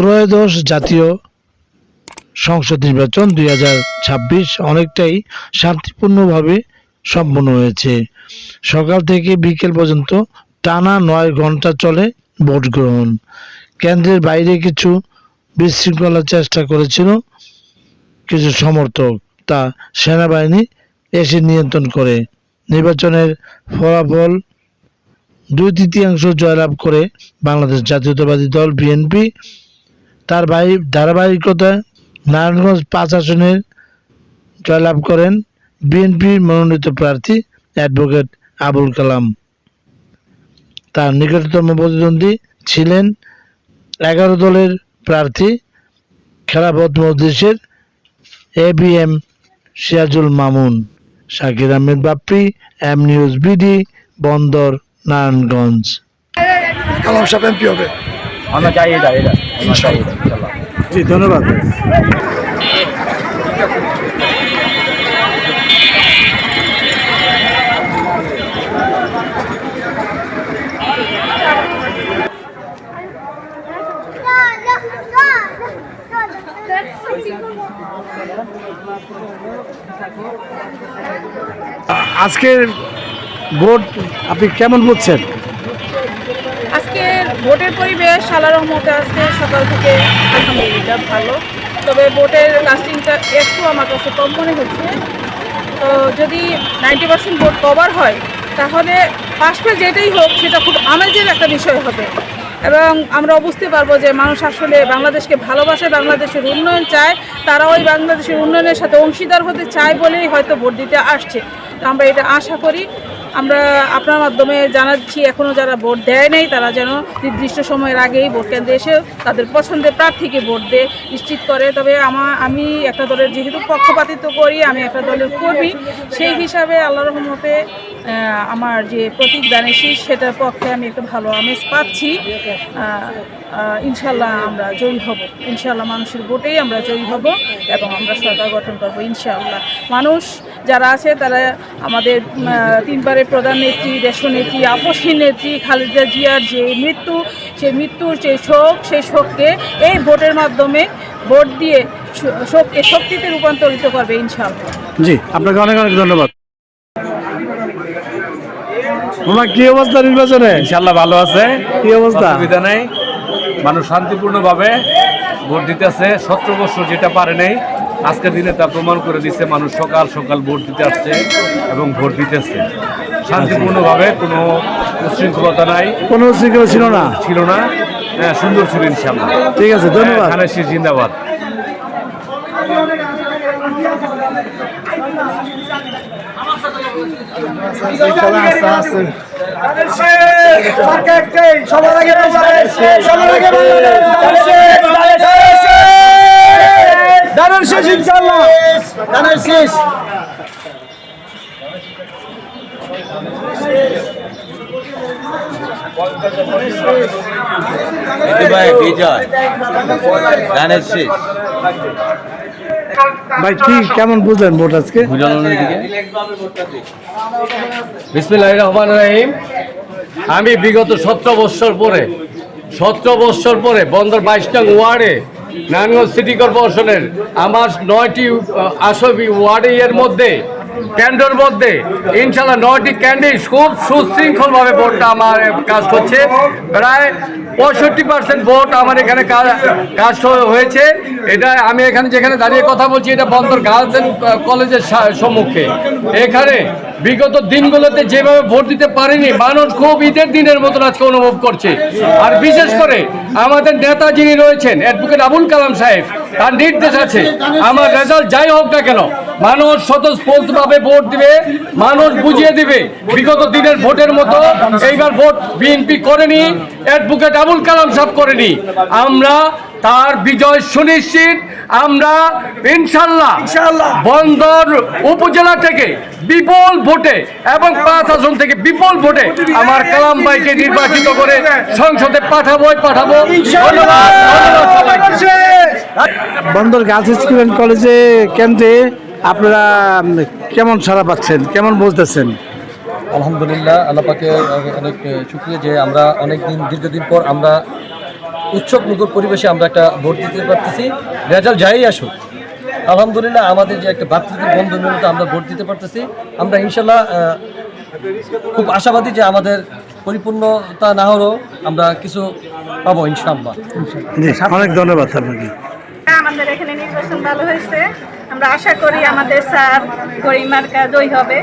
ত্রয়োদশ জাতীয় সংসদ নির্বাচন 2026 অনেকটাই শান্তিপূর্ণভাবে সম্পন্ন হয়েছে। সকাল থেকে বিকেল পর্যন্ত টানা 9 ঘন্টা চলে ভোট গ্রহণ। কেন্দ্রের বাইরে কিছু বিশৃঙ্খলার চেষ্টা করেছিল কিছু সমর্থক, তা সেনাবাহিনী এসে নিয়ন্ত্রণ করে। নির্বাচনের ফলাফল 2/3 জয়লাভ করে বাংলাদেশ জাতীয়তাবাদী দল বিএনপি। তার ধারাবাহিকতায় নারায়ণগঞ্জ 5 আসনের জয়লাভ করেন বিএনপি মনোনীত প্রার্থী অ্যাডভোকেট আবুল কালাম। তার নিকটতম প্রতিদ্বন্দ্বী ছিলেন 11 দলের প্রার্থী খেলাফত মজলিসের ABM Sirajul Mamun. Shakir Ahmed Bappi, M News BD, Bandar, Narayanganj. কালাম সাহেব এমপি হবে, আমরা চাই এটা ইনশাআল্লাহ। জি, ধন্যবাদ। আজকের ভোট আপনি কেমন বুঝছেন? আজকে ভোটের পরিবেশ আল্লাহর রহমতে আজকে সকাল থেকে আলহামদুলিল্লাহ ভালো, তবে ভোটের কাস্টিংটা একটু আমার কাছে কম মনে হচ্ছে। তো যদি 90% ভোট কভার হয় তাহলে পাশ ফেল যেটাই হোক সেটা খুব আমেজের একটা বিষয় হবে, এবং আমরা বুঝতে পারবো যে মানুষ আসলে বাংলাদেশকে ভালোবাসে, বাংলাদেশের উন্নয়ন চায়, তারা ওই বাংলাদেশের উন্নয়নের সাথে অংশীদার হতে চায় বলেই হয়তো ভোট দিতে আসছে। তো আমরা এটা আশা করি। আমরা আপনার মাধ্যমে জানাচ্ছি এখনও যারা ভোট দেয় নাই তারা যেন নির্দিষ্ট সময়ের আগেই ভোট কেন্দ্রে এসে তাদের পছন্দের প্রার্থীকে ভোট দিয়ে নিশ্চিত করে। তবে আমি একটা দলের যেহেতু পক্ষপাতিত্ব করি, আমি একটা দলের কর্মী, সেই হিসাবে আল্লাহর রহমতে আমার যে প্রতীক দানের শীষ সেটার পক্ষে আমি একটা ভালো আমেজ পাচ্ছি। ইনশাল্লাহ আমরা জয়ী হব, ইনশাল্লাহ মানুষের ভোটেই আমরা জয়ী হব এবং আমরা সরকার গঠন করব ইনশাআল্লাহ। মানুষ যারা আছে তারা আমাদের 3 বারের প্রধান নেত্রী, দেশনেত্রী, আপসী নেত্রী খালেদা জিয়ার যে মৃত্যু, সেই মৃত্যুর যে শোক, সেই শোককে এই ভোটের মাধ্যমে ভোট দিয়ে শোককে শক্তিতে রূপান্তরিত করবে ইনশাআল্লাহ। জি, আপনাকে অনেক অনেক ধন্যবাদ। কি অবস্থা নির্বাচনে? ইনশাআল্লাহ ভালো আছে, কি অবস্থা? অসুবিধা নেই, মানুষ শান্তিপূর্ণভাবে ভোট দিতেছে। 17 বছর যেটা পারে নাই আজকের দিনে তা প্রমাণ করে দিচ্ছে। মানুষ সকাল সকাল ভোট দিতে আসছে এবং ভোট দিতেছে শান্তিপূর্ণভাবে, কোনো উচ্ছৃঙ্খলতা নাই, কোনো উচ্ছৃঙ্খলা ছিল না। হ্যাঁ, সুন্দর ছিল ইনশাআল্লাহ। ঠিক আছে, ধন্যবাদ। ধানের শীষ জিন্দাবাদ। ধানের শেষ ইনশাআল্লাহ, ধানের শেষ। বিজয় ধানের শেষ। ভাই কি কেমন বুঝলেন ভোট আজকে? বিসমিল্লাহির রহমানির রহিম। আমি বিগত 17 বছর পরে বন্দর 22 নং ওয়ার্ডে নারায়ণগঞ্জ সিটি কর্পোরেশনের আমার 9টি আসবি ওয়ার্ডে এর মধ্যে কেন্দ্রের মধ্যে ইনশাল্লাহ 9টি কেন্দ্রে খুব সুশৃঙ্খলভাবে ভোটটা আমার কাজ হচ্ছে। প্রায় 65% ভোট আমার এখানে কাজ হয়েছে। এটা আমি এখানে যেখানে দাঁড়িয়ে কথা বলছি এটা বন্দর গার্লস অ্যান্ড কলেজের সম্মুখে। এখানে বিগত দিনগুলোতে যেভাবে ভোট দিতে পারিনি মানুষ খুব ঈদের দিনের মতন আজকে অনুভব করছে। আর বিশেষ করে আমাদের নেতা যিনি রয়েছেন অ্যাডভোকেট আবুল কালাম সাহেব, তার নির্দেশ আছে আমার রেজাল্ট যাই হোক না কেন মানুষ স্বতঃস্ফূর্তভাবে ভোট দিবে, মানুষ বুঝিয়ে দিবে। বিগত দিনের ভোটের মতো এইবার ভোট বিএনপি করেনি, অ্যাডভোকেট আবুল কালাম সাহেব করেনি। আমরা তার বিজয় সুনিশ্চিত। আমরা ইনশাল্লাহ বন্দর উপজেলা থেকে বিপুল ভোটে এবং 5 আসন থেকে বিপুল ভোটে আমার কালাম ভাইকে নির্বাচিত করে সংসদে পাঠাবো। বন্দর গার্লস স্কুল অ্যান্ড কলেজে কেন্দ্রে আপনারা কেমন সাড়া পাচ্ছেন, কেমন বুঝতেছেন? আলহামদুলিল্লাহ, আল্লাহ পাকে অনেক শুকরিয়া যে আমরা দীর্ঘদিন পর আমরা উৎসব মুখর পরিবেশে আমরা একটা ভোট দিতে পারতেছি। রেজাল্ট যাই আসুক, আলহামদুলিল্লাহ আমাদের যে একটা ভ্রাতৃত্ব বন্ধনের মতো আমরা ভোট দিতে পারতেছি। আমরা ইনশাল্লাহ খুব আশাবাদী যে আমাদের পরিপূর্ণতা না হলেও আমরা কিছু পাবো ইনশাআল্লাহ। জি, অনেক ধন্যবাদ আপনাকে। আমাদের এখানে নির্বাচন ভালো হয়েছে, আমরা আশা করি আমাদের স্যার করিম মার্কা জয়ী হবে।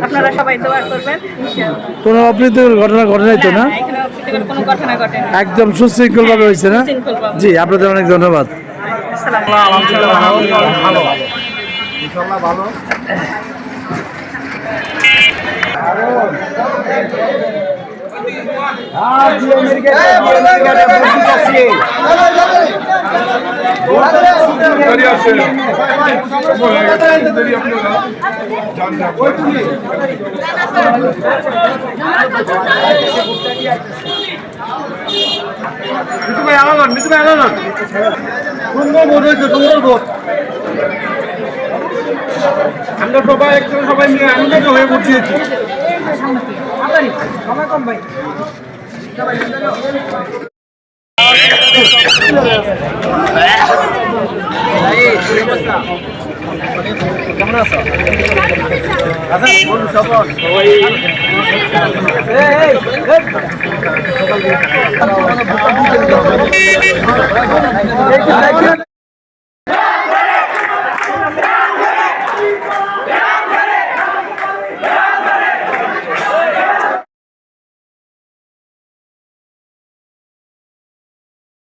আপনারা সবাই দোয়া করবেন ইনশাআল্লাহ। কোনো অপ্রীতিকর ঘটনা ঘটে নাই তো না? এখানে অপ্রীতিকর কোনো ঘটনা ঘটেনি, একদম সুশৃঙ্খল ভাবে হয়েছে না? সুশৃঙ্খলভাবে। জি, আপনাদের অনেক ধন্যবাদ। আমরা সবাই একসাথে সবাই মিলে আনন্দিত হয়ে বসিয়েছি। কেমন আছো? সবাই